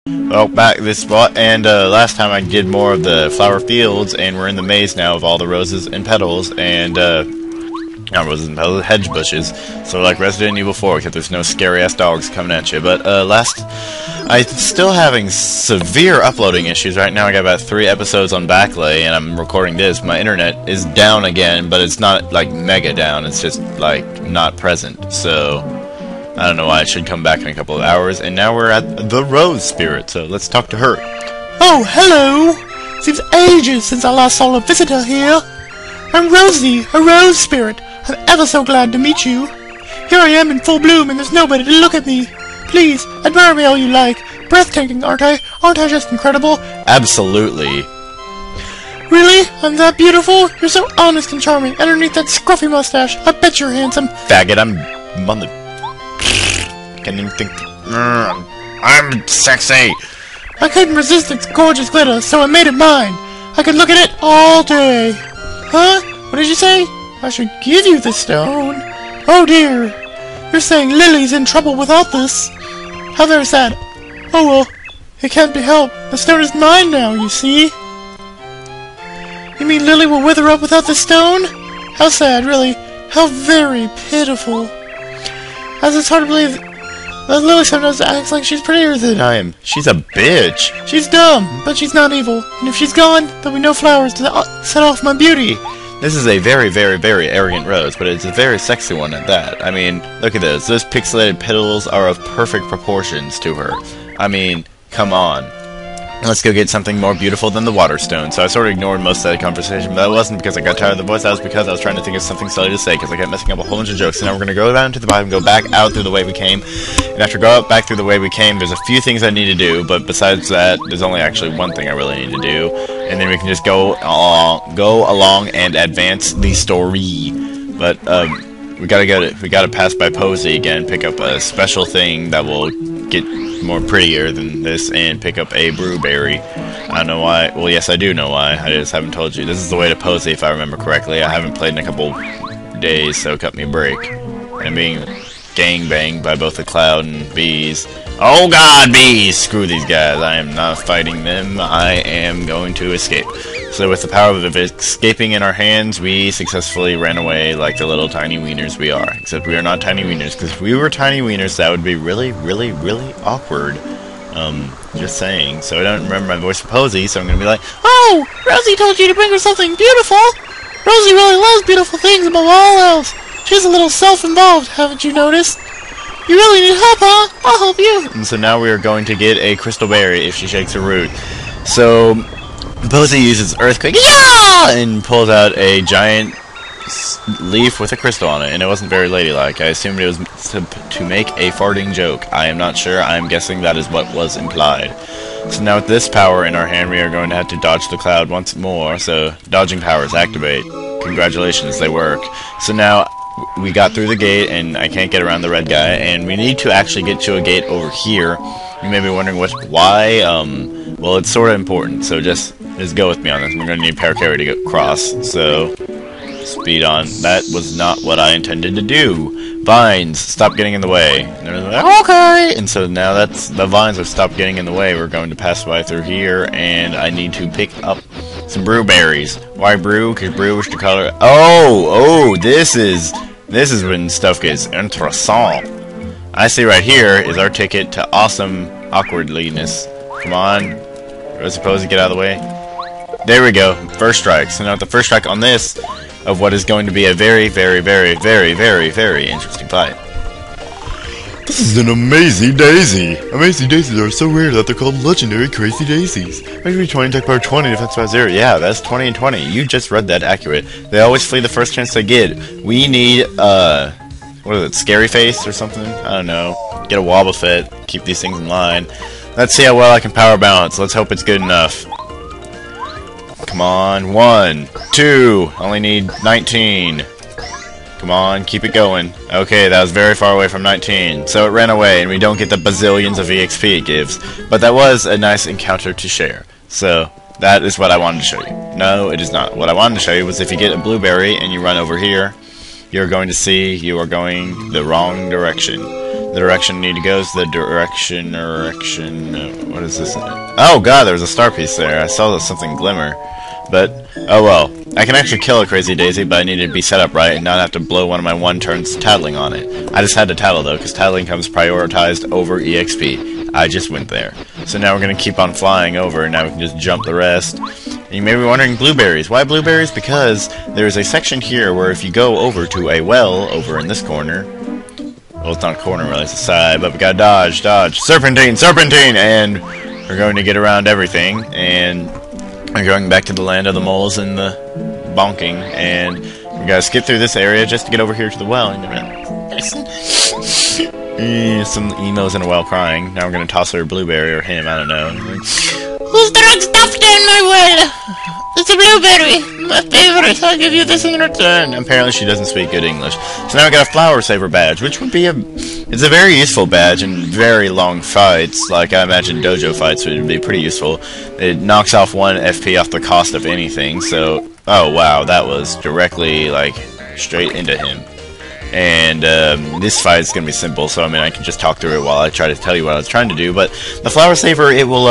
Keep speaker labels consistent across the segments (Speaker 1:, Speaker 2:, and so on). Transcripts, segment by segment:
Speaker 1: Well, back this spot, and last time I did more of the flower fields, and we're in the maze now of all the roses and petals, and not roses and petals, hedge bushes. So like Resident Evil 4, except there's no scary ass dogs coming at you. But I'm still having severe uploading issues right now. I got about 3 episodes on backlay, and I'm recording this. My internet is down again, but it's not like mega down. It's just like not present. So I don't know why. It should come back in a couple of hours. And now we're at the Rose Spirit, so let's talk to her.
Speaker 2: Oh, hello! Seems ages since I last saw a visitor here. I'm Rosie, a Rose Spirit. I'm ever so glad to meet you. Here I am in full bloom, and there's nobody to look at me. Please, admire me all you like. Breathtaking, aren't I? Aren't I just incredible?
Speaker 1: Absolutely.
Speaker 2: Really? I'm that beautiful? You're so honest and charming. Underneath that scruffy mustache, I bet you're handsome.
Speaker 1: Faggot, I'm mother. Can't even think. I'm sexy.
Speaker 2: I couldn't resist its gorgeous glitter, so I made it mine. I could look at it all day. Huh? What did you say? I should give you the stone. Oh dear. You're saying Lily's in trouble without this. How very sad. Oh well. It can't be helped. The stone is mine now, you see. You mean Lily will wither up without the stone? How sad, really. How very pitiful. As it's hard to believe that Lily sometimes acts like she's prettier than I am.
Speaker 1: She's a bitch.
Speaker 2: She's dumb, but she's not evil. And if she's gone, there'll be no flowers to set off my beauty.
Speaker 1: This is a very, very, very arrogant rose, but it's a very sexy one at that. I mean, look at those. Those pixelated petals are of perfect proportions to her. I mean, come on. Let's go get something more beautiful than the water stone. So I sort of ignored most of that conversation, but that wasn't because I got tired of the voice. That was because I was trying to think of something silly to say, because I kept messing up a whole bunch of jokes. So now we're going to go down to the bottom, go back out through the way we came. And after go back through the way we came, there's a few things I need to do, but besides that, there's only actually one thing I really need to do. And then we can just go along and advance the story. But we gotta pass by Posey again, pick up a special thing that will get more prettier than this, and pick up a brewberry. I don't know why. Well, yes, I do know why. I just haven't told you. This is the way to Posey, if I remember correctly. I haven't played in a couple days, so cut me a break. I'm being gangbanged by both the Cloud and Bees. Oh god, Bees! Screw these guys. I am not fighting them. I am going to escape. So with the power of escaping in our hands, we successfully ran away like the little tiny wieners we are. Except we are not tiny wieners, because if we were tiny wieners, that would be really, really, really awkward. Just saying. So I don't remember my voice for Posey, so I'm gonna be like,
Speaker 2: oh, Rosie told you to bring her something beautiful. Rosie really loves beautiful things above all else. She's a little self-involved, haven't you noticed? You really need help, huh? I'll help you.
Speaker 1: And so now we are going to get a crystal berry if she shakes her root. So Posey uses Earthquake, yeah, and pulls out a giant leaf with a crystal on it, and it wasn't very ladylike. I assumed it was to make a farting joke. I am not sure. I am guessing that is what was implied. So now with this power in our hand, we are going to have to dodge the Cloud once more. So dodging powers activate. Congratulations, they work. So now we got through the gate, and I can't get around the red guy, and we need to actually get to a gate over here. You may be wondering why. Well, it's sort of important, so just go with me on this. We're going to need Paracarry to get across, so speed on. That was not what I intended to do. Vines, stop getting in the way. And like, okay! And so now that's the vines have stopped getting in the way. We're going to pass by through here, and I need to pick up some brewberries. Why brew? Because brew is the color. Oh, this is when stuff gets interessant. I see right here is our ticket to awesome awkwardliness. Come on. We're supposed to get out of the way. There we go. First strike. So now the first strike on this of what is going to be a very, very, very, very, very, very interesting fight.
Speaker 3: This is an amazing daisy! Amazing daisies are so rare that they're called legendary crazy daisies.
Speaker 1: Victory 20, attack power 20, defense power 0. Yeah, that's 20 and 20. You just read that accurate. They always flee the first chance they get. We need, what is it, Scary Face or something? I don't know. Get a Wobbuffet. Keep these things in line. Let's see how well I can power balance. Let's hope it's good enough. Come on. 1, 2. Only need 19. Come on, keep it going. Okay, that was very far away from 19. So it ran away, and we don't get the bazillions of EXP it gives. But that was a nice encounter to share. So, that is what I wanted to show you. No, it is not. What I wanted to show you was if you get a blueberry and you run over here, you're going to see you are going the wrong direction. The direction I need to go is the direction, what is this? Oh god, there was a star piece there. I saw something glimmer. But, oh well. I can actually kill a Crazy Daisy, but I need to be set up right and not have to blow one of my 1 turns tattling on it. I just had to tattle though, because tattling comes prioritized over EXP. I just went there. So now we're going to keep on flying over, and now we can just jump the rest. And you may be wondering, blueberries. Why blueberries? Because there's a section here where if you go over to a well over in this corner, well, it's not a corner really, it's a side, but we got dodge, serpentine, and we're going to get around everything, and we're going back to the land of the moles and the bonking, and we gotta skip through this area just to get over here to the well. Some emos in a well crying. Now we're gonna toss her a blueberry, or him, I don't know.
Speaker 2: Who's throwing stuff down my well? It's a blueberry, my favorite. I'll give you this in return.
Speaker 1: Apparently she doesn't speak good English. So now we got a flower saver badge, which would be it's a very useful badge in very long fights. Like I imagine dojo fights would be pretty useful. It knocks off 1 FP off the cost of anything. So, oh wow, that was directly like straight into him. And this fight is gonna be simple. So I mean, I can just talk through it while I try to tell you what I was trying to do. But the flower saver, it will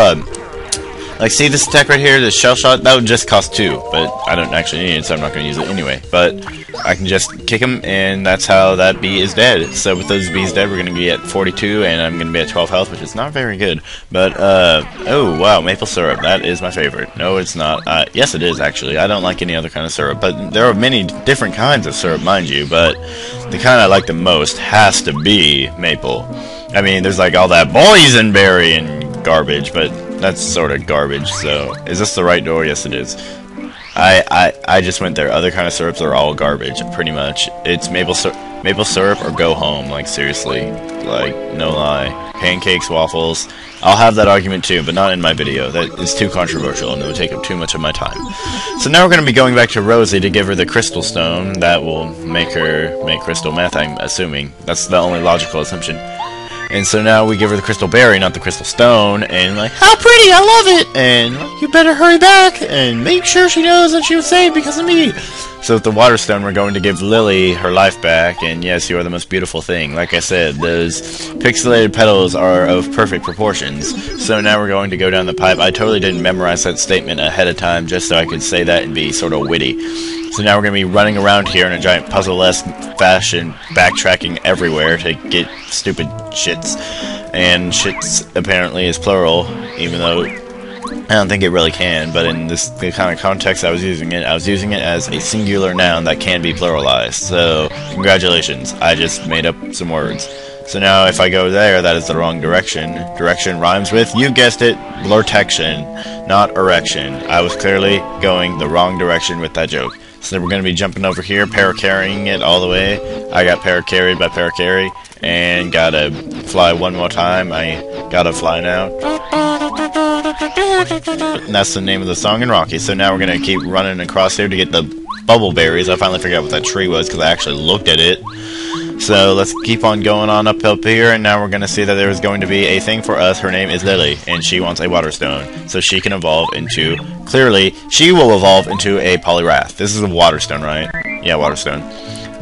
Speaker 1: like, see this attack right here, the shell shot? That would just cost 2, but I don't actually need it, so I'm not going to use it anyway. But I can just kick him, and that's how that bee is dead. So with those bees dead, we're going to be at 42, and I'm going to be at 12 health, which is not very good. But, oh, wow, maple syrup. That is my favorite. No, it's not. Yes, it is, actually. I don't like any other kind of syrup, but there are many different kinds of syrup, mind you, but the kind I like the most has to be maple. I mean, there's like all that boysenberry and garbage, but that's sort of garbage. So, is this the right door? Yes, it is. I just went there. Other kind of syrups are all garbage, pretty much. It's maple syrup or go home. Like, seriously. Like, no lie. Pancakes, waffles. I'll have that argument too, but not in my video. That is too controversial, and it would take up too much of my time. So now we're going to be going back to Rosie to give her the crystal stone. That will make her make crystal meth, I'm assuming. That's the only logical assumption. And so now we give her the crystal berry, not the crystal stone, and like, how pretty, I love it! And you better hurry back, and make sure she knows that she was saved because of me! So with the water stone, we're going to give Lily her life back, and yes, you are the most beautiful thing. Like I said, those pixelated petals are of perfect proportions. So now we're going to go down the pipe. I totally didn't memorize that statement ahead of time, just so I could say that and be sort of witty. So now we're going to be running around here in a giant puzzle-esque fashion, backtracking everywhere to get stupid shits. And shits apparently is plural, even though I don't think it really can, but in the kind of context I was using it as a singular noun that can be pluralized. So, congratulations, I just made up some words. So now if I go there, that is the wrong direction. Direction rhymes with, you guessed it, blurtection, not erection. I was clearly going the wrong direction with that joke. So we're going to be jumping over here, paracarrying it all the way. I got paracarried by paracarry, and gotta fly one more time. I gotta fly now. And that's the name of the song in Rocky. So now we're going to keep running across here to get the bubble berries. I finally figured out what that tree was because I actually looked at it. So let's keep on going on up here, and now we're going to see that there is going to be a thing for us. Her name is Lily, and she wants a water stone. So she can evolve into, clearly, she will evolve into a Poliwrath. This is a water stone, right? Yeah, water stone.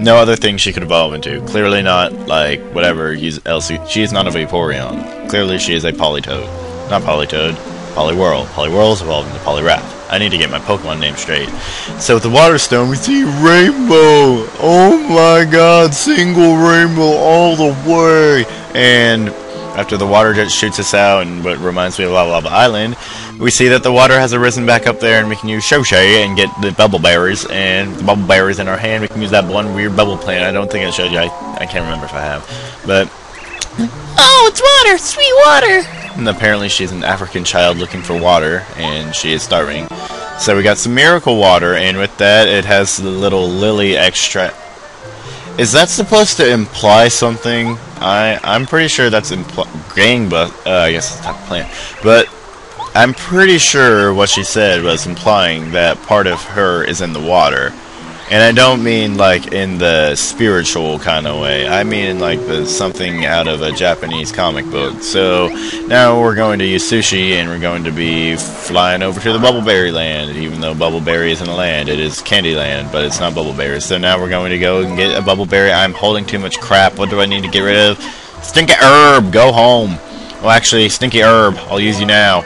Speaker 1: No other thing she could evolve into. Clearly not, like, whatever else. She is not a Vaporeon. Clearly she is a Politoed. Not Politoed. Poliwhirl. Poliwhirl's evolved into Poliwrath. I need to get my Pokemon name straight. So with the water stone, we see rainbow. Oh my god, single rainbow all the way. And after the water jet shoots us out, and what reminds me of Lava Lava Island, we see that the water has arisen back up there, and we can use Shoshay and get the bubble berries. And with the bubble berries in our hand, we can use that one weird bubble plant. I don't think I showed you. I can't remember if I have. But
Speaker 2: oh, it's water! Sweet water!
Speaker 1: And apparently she's an African child looking for water, and she is starving. So we got some miracle water, and with that, it has the little lily extract. Is that supposed to imply something? I'm pretty sure that's implying, but I guess it's not a plant. But I'm pretty sure what she said was implying that part of her is in the water. And I don't mean like in the spiritual kind of way. I mean like something out of a Japanese comic book. So now we're going to use sushi, and we're going to be flying over to the Bubbleberry Land. Even though Bubbleberry isn't a land, it is Candyland, but it's not Bubbleberry. So now we're going to go and get a Bubbleberry. I'm holding too much crap. What do I need to get rid of? Stinky Herb, go home. Well, actually, Stinky Herb, I'll use you now.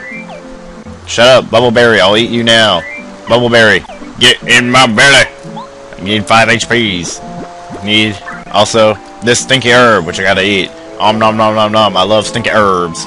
Speaker 1: Shut up, Bubbleberry, I'll eat you now. Bubbleberry, get in my belly. I need 5 HPs. Need also this Stinky Herb, which I gotta eat. Nom nom nom nom. I love stinky herbs.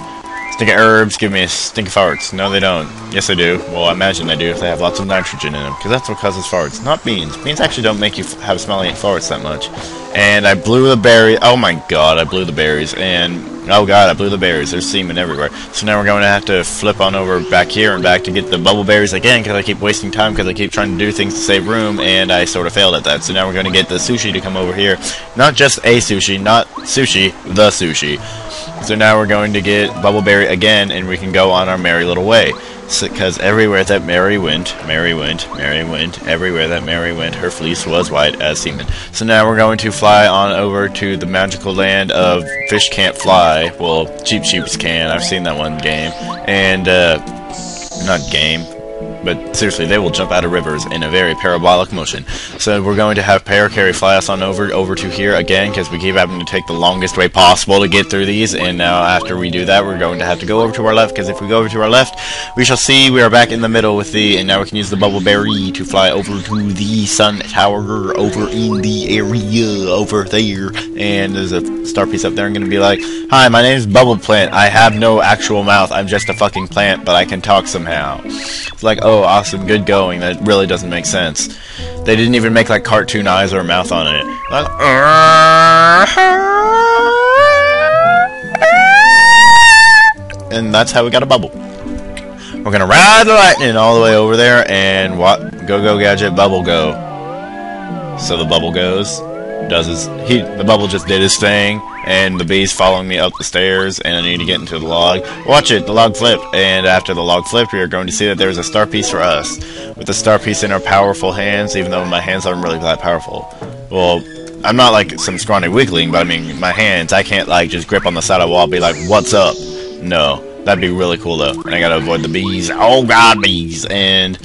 Speaker 1: Stinky herbs give me stinky farts. No, they don't. Yes, they do. Well, I imagine they do if they have lots of nitrogen in them, because that's what causes farts, not beans. Beans actually don't make you have smelly farts that much. And I blew the berry. Oh my god, I blew the berries. And oh god, I blew the berries. There's semen everywhere. So now we're going to have to flip on over back here and back to get the bubble berries again, because I keep wasting time because I keep trying to do things to save room, and I sort of failed at that. So now we're going to get the sushi to come over here. Not just a sushi, not sushi, the sushi. So now we're going to get Bubbleberry again, and we can go on our merry little way. Because everywhere that Mary went, everywhere that Mary went, her fleece was white as semen. So now we're going to fly on over to the magical land of Fish Can't Fly. Well, Cheap Sheeps can. I've seen that one game. And, not game. But seriously, they will jump out of rivers in a very parabolic motion. So we're going to have Paracarry fly us on over to here again, because we keep having to take the longest way possible to get through these. And now after we do that, we're going to have to go over to our left, because if we go over to our left, we shall see we are back in the middle with the, and now we can use the Bubbleberry to fly over to the Sun Tower over in the area over there. And there's a star piece up there. I'm going to be like, hi, my name is Bubble Plant. I have no actual mouth. I'm just a fucking plant, but I can talk somehow. It's like, oh, awesome, good going. That really doesn't make sense. They didn't even make like cartoon eyes or a mouth on it. Like, and that's how we got a bubble. We're gonna ride the lightning all the way over there, and what? Go gadget, bubble go. So the bubble goes. The bubble just did his thing, and the bee's following me up the stairs, and I need to get into the log. Watch it, the log flipped, and after the log flipped, we are going to see that there's a star piece for us. With the star piece in our powerful hands, even though my hands aren't really that powerful. Well, I'm not like some scrawny weakling, but I mean, my hands, I can't like just grip on the side of the wall and be like, what's up? No, that'd be really cool though. And I gotta avoid the bees. Oh god, bees! And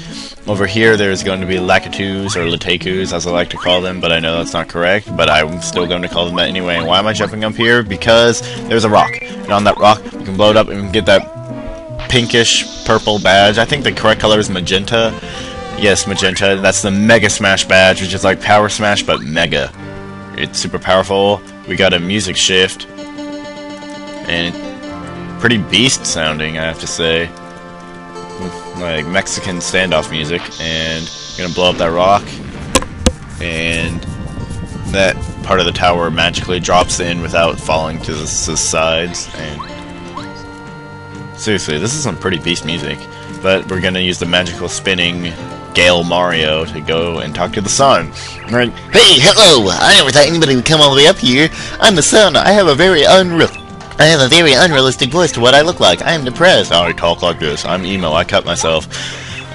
Speaker 1: over here, there's going to be Lakitus, or Latekus, as I like to call them, but I know that's not correct, but I'm still going to call them that anyway. And why am I jumping up here? Because there's a rock, and on that rock, you can blow it up and we can get that pinkish purple badge. I think the correct color is magenta. Yes, magenta. That's the Mega Smash badge, which is like Power Smash, but Mega. It's super powerful. We got a music shift, and pretty beast sounding, I have to say. Like Mexican standoff music, and I'm gonna blow up that rock, and that part of the tower magically drops in without falling to the sides. And seriously, this is some pretty beast music. But we're gonna use the magical spinning Gale Mario to go and talk to the sun. Right?
Speaker 4: Hey, hello! I never thought anybody would come all the way up here. I'm the sun. I have a very unrealistic voice to what I look like. I am depressed.
Speaker 1: I talk like this. I'm emo. I cut myself.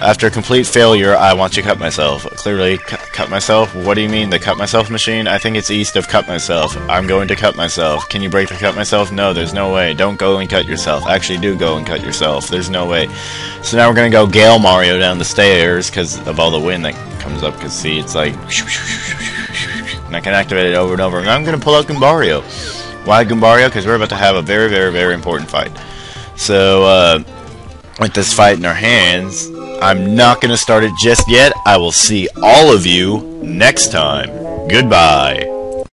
Speaker 1: After complete failure, I want to cut myself. Clearly, cut myself? What do you mean, the cut myself machine? I think it's east of cut myself. I'm going to cut myself. Can you break the cut myself? No, there's no way. Don't go and cut yourself. Actually, do go and cut yourself. There's no way. So now we're going to go Gale Mario down the stairs because of all the wind that comes up. Because, see, it's like... And I can activate it over and over. And I'm going to pull out Goombario. Why Goombario? Because we're about to have a very, very, very important fight. So, with this fight in our hands, I'm not going to start it just yet. I will see all of you next time. Goodbye.